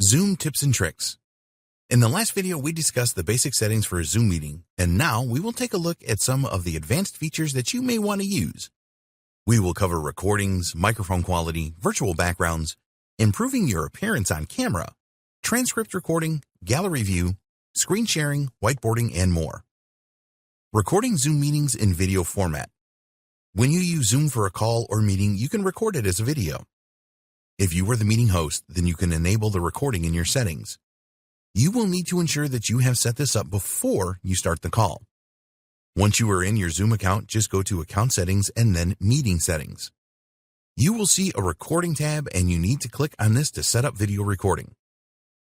Zoom tips and tricks. In the last video, we discussed the basic settings for a Zoom meeting, and now we will take a look at some of the advanced features that you may want to use. We will cover recordings, microphone quality, virtual backgrounds, improving your appearance on camera, transcript recording, gallery view, screen sharing, whiteboarding, and more. Recording Zoom meetings in video format. When you use Zoom for a call or meeting, you can record it as a video. If you are the meeting host, then you can enable the recording in your settings. You will need to ensure that you have set this up before you start the call. Once you are in your Zoom account, just go to Account Settings and then Meeting Settings. You will see a Recording tab, and you need to click on this to set up video recording.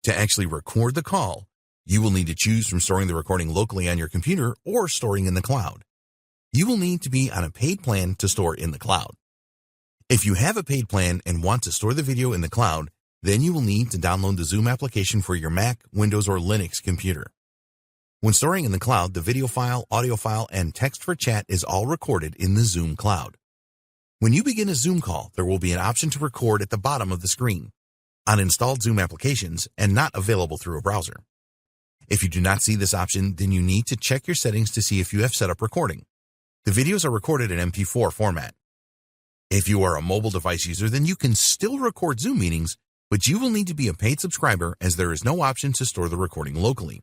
To actually record the call, you will need to choose from storing the recording locally on your computer or storing in the cloud. You will need to be on a paid plan to store in the cloud. If you have a paid plan and want to store the video in the cloud, then you will need to download the Zoom application for your Mac, Windows, or Linux computer. When storing in the cloud, the video file, audio file, and text for chat is all recorded in the Zoom cloud. When you begin a Zoom call, there will be an option to record at the bottom of the screen on installed Zoom applications and not available through a browser. If you do not see this option, then you need to check your settings to see if you have set up recording. The videos are recorded in MP4 format. If you are a mobile device user, then you can still record Zoom meetings, but you will need to be a paid subscriber as there is no option to store the recording locally.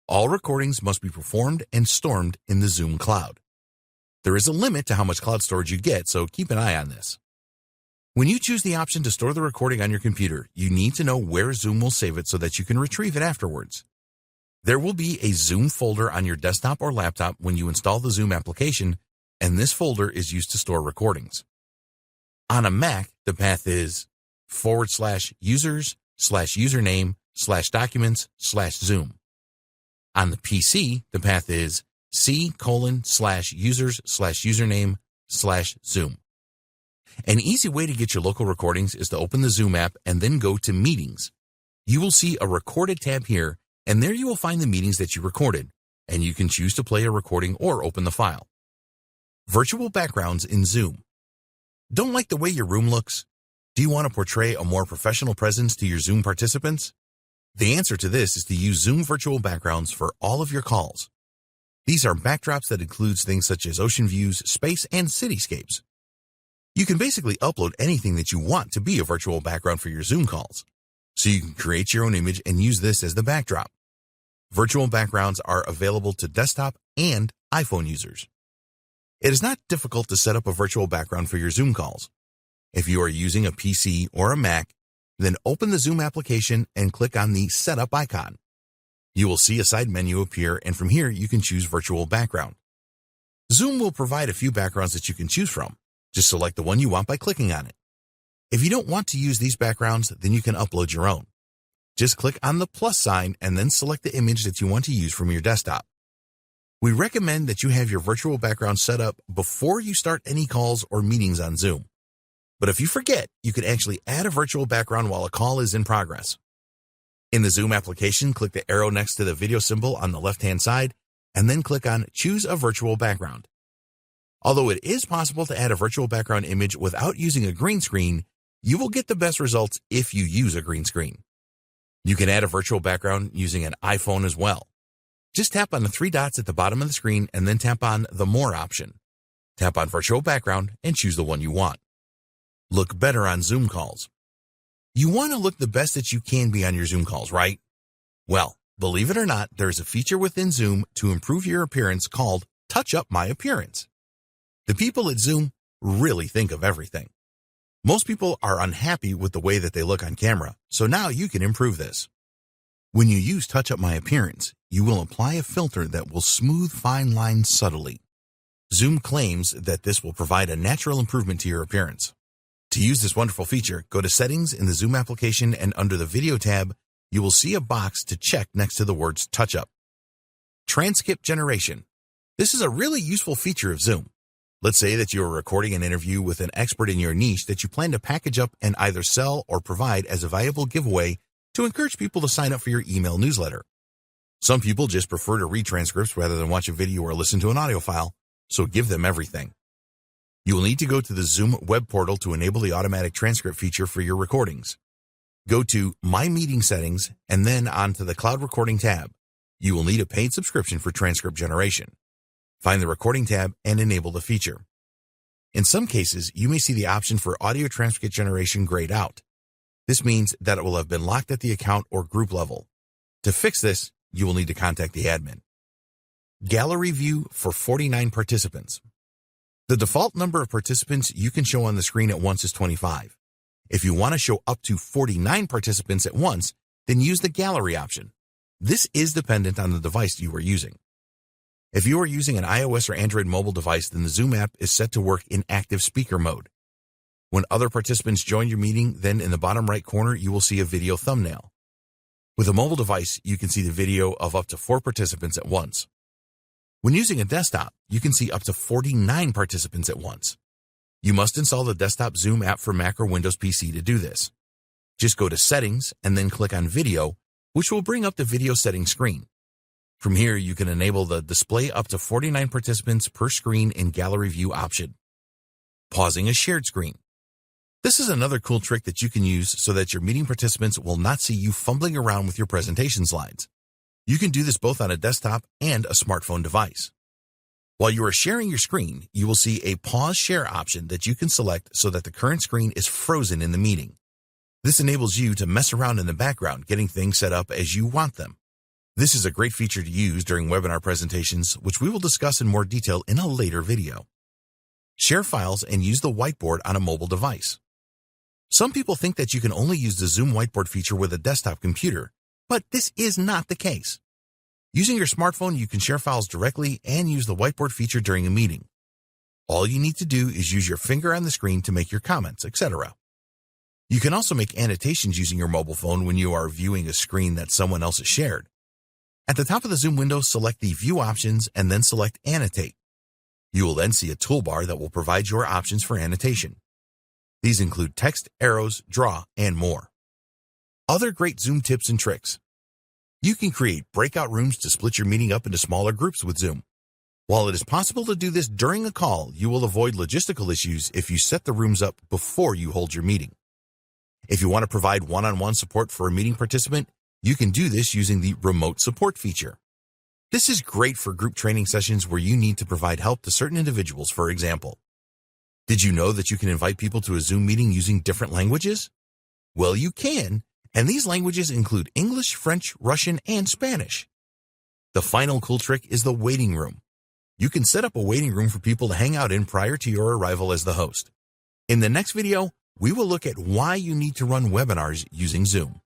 All recordings must be performed and stored in the Zoom cloud. There is a limit to how much cloud storage you get, so keep an eye on this. When you choose the option to store the recording on your computer, you need to know where Zoom will save it so that you can retrieve it afterwards. There will be a Zoom folder on your desktop or laptop when you install the Zoom application, and this folder is used to store recordings. On a Mac, the path is /users/username/documents/Zoom. On the PC, the path is C:/users/username/Zoom. An easy way to get your local recordings is to open the Zoom app and then go to Meetings. You will see a Recorded tab here, and there you will find the meetings that you recorded, and you can choose to play a recording or open the file. Virtual backgrounds in Zoom. Don't like the way your room looks? Do you want to portray a more professional presence to your Zoom participants? The answer to this is to use Zoom virtual backgrounds for all of your calls. These are backdrops that includes things such as ocean views, space, and cityscapes. You can basically upload anything that you want to be a virtual background for your Zoom calls. So you can create your own image and use this as the backdrop. Virtual backgrounds are available to desktop and iPhone users. It is not difficult to set up a virtual background for your Zoom calls. If you are using a PC or a Mac, then open the Zoom application and click on the Setup icon. You will see a side menu appear, and from here you can choose Virtual Background. Zoom will provide a few backgrounds that you can choose from. Just select the one you want by clicking on it. If you don't want to use these backgrounds, then you can upload your own. Just click on the plus sign and then select the image that you want to use from your desktop. We recommend that you have your virtual background set up before you start any calls or meetings on Zoom. But if you forget, you can actually add a virtual background while a call is in progress. In the Zoom application, click the arrow next to the video symbol on the left-hand side, and then click on Choose a Virtual Background. Although it is possible to add a virtual background image without using a green screen, you will get the best results if you use a green screen. You can add a virtual background using an iPhone as well. Just tap on the three dots at the bottom of the screen and then tap on the More option. Tap on Virtual Background and choose the one you want. Look better on Zoom calls. You want to look the best that you can be on your Zoom calls, right? Well, believe it or not, there's a feature within Zoom to improve your appearance called Touch Up My Appearance. The people at Zoom really think of everything. Most people are unhappy with the way that they look on camera, so now you can improve this. When you use Touch Up My Appearance, you will apply a filter that will smooth fine lines subtly. Zoom claims that this will provide a natural improvement to your appearance. To use this wonderful feature, go to Settings in the Zoom application, and under the Video tab, you will see a box to check next to the words Touch Up. Transcript generation. This is a really useful feature of Zoom. Let's say that you are recording an interview with an expert in your niche that you plan to package up and either sell or provide as a valuable giveaway to encourage people to sign up for your email newsletter. Some people just prefer to read transcripts rather than watch a video or listen to an audio file, so give them everything. You will need to go to the Zoom web portal to enable the automatic transcript feature for your recordings. Go to My Meeting Settings and then onto the Cloud Recording tab. You will need a paid subscription for transcript generation. Find the Recording tab and enable the feature. In some cases, you may see the option for audio transcript generation grayed out. This means that it will have been locked at the account or group level. To fix this, you will need to contact the admin. Gallery view for 49 participants. The default number of participants you can show on the screen at once is 25. If you want to show up to 49 participants at once, then use the gallery option. This is dependent on the device you are using. If you are using an iOS or Android mobile device, then the Zoom app is set to work in active speaker mode. When other participants join your meeting, then in the bottom right corner, you will see a video thumbnail. With a mobile device, you can see the video of up to 4 participants at once. When using a desktop, you can see up to 49 participants at once. You must install the desktop Zoom app for Mac or Windows PC to do this. Just go to Settings and then click on Video, which will bring up the video settings screen. From here, you can enable the Display up to 49 participants per screen in Gallery View option. Pausing a shared screen. This is another cool trick that you can use so that your meeting participants will not see you fumbling around with your presentation slides. You can do this both on a desktop and a smartphone device. While you are sharing your screen, you will see a Pause Share option that you can select so that the current screen is frozen in the meeting. This enables you to mess around in the background, getting things set up as you want them. This is a great feature to use during webinar presentations, which we will discuss in more detail in a later video. Share files and use the whiteboard on a mobile device. Some people think that you can only use the Zoom whiteboard feature with a desktop computer, but this is not the case. Using your smartphone, you can share files directly and use the whiteboard feature during a meeting. All you need to do is use your finger on the screen to make your comments, etc. You can also make annotations using your mobile phone when you are viewing a screen that someone else has shared. At the top of the Zoom window, select the View options and then select Annotate. You will then see a toolbar that will provide your options for annotation. These include text, arrows, draw, and more. Other great Zoom tips and tricks. You can create breakout rooms to split your meeting up into smaller groups with Zoom. While it is possible to do this during a call, you will avoid logistical issues if you set the rooms up before you hold your meeting. If you want to provide one-on-one support for a meeting participant, you can do this using the Remote Support feature. This is great for group training sessions where you need to provide help to certain individuals, for example. Did you know that you can invite people to a Zoom meeting using different languages? Well, you can, and these languages include English, French, Russian, and Spanish. The final cool trick is the waiting room. You can set up a waiting room for people to hang out in prior to your arrival as the host. In the next video, we will look at why you need to run webinars using Zoom.